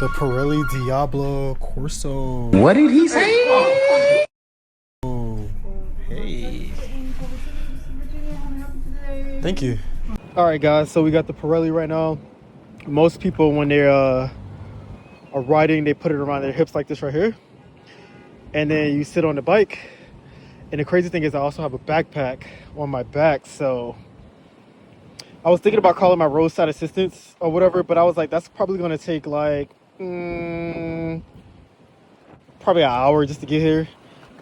The Pirelli Diablo Rosso. What did he say? Oh, hey. Thank you. All right, guys. So we got the Pirelli right now. Most people, when they're are riding, they put it around their hips like this right here, and then you sit on the bike. And the crazy thing is, I also have a backpack on my back, so I was thinking about calling my roadside assistance or whatever, but I was like, that's probably gonna take like probably an hour just to get here.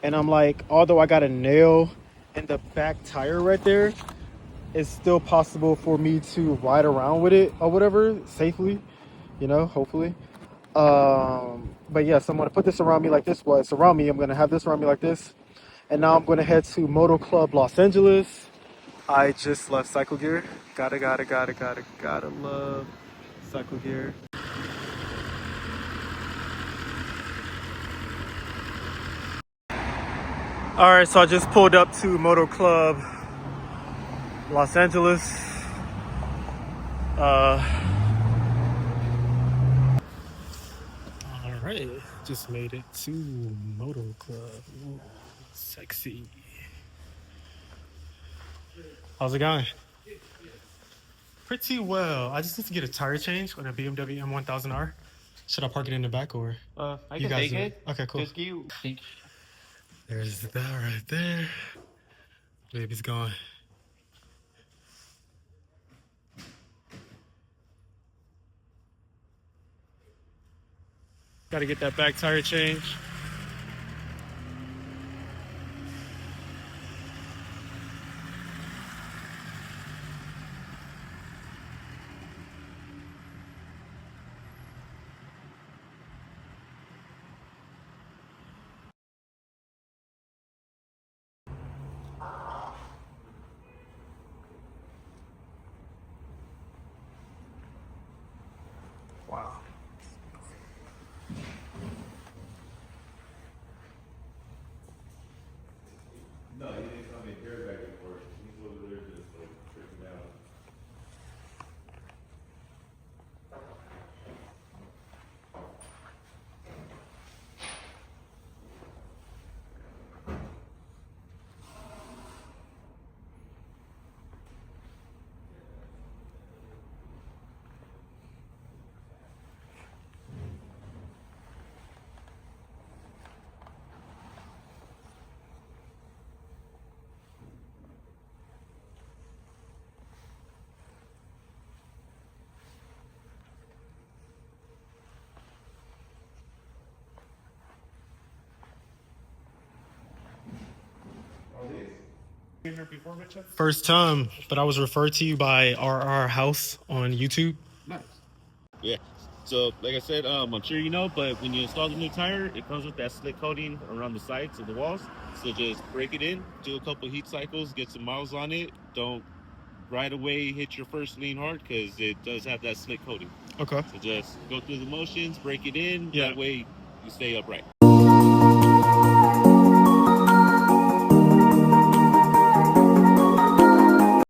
And I'm like, although I got a nail in the back tire right there, it's still possible for me to ride around with it or whatever safely, you know, hopefully. But yes, I'm gonna put this around me like this. Well, it's around me. I'm gonna have this around me like this. And now I'm gonna head to MotoClub Los Angeles. I just left Cycle Gear. Gotta love Cycle Gear. All right, so I just pulled up to MotoClub Los Angeles. All right, just made it to MotoClub. Ooh, sexy. How's it going? Pretty well. I just need to get a tire change on a BMW M1000R. Should I park it in the back or? I you can guys take it. Okay, cool. Just you. There's that right there. Baby's gone. Got to get that back tire change. Wow. No, he didn't come in here back and forth. He's over there just like tripping out. First time, but I was referred to you by RR House on YouTube. Nice. Yeah. So, like I said, I'm sure you know, but when you install the new tire, it comes with that slick coating around the sides of the walls. So just break it in, do a couple heat cycles, get some miles on it. Don't right away hit your first lean hard because it does have that slick coating. Okay. So just go through the motions, break it in. Yeah. That way you stay upright.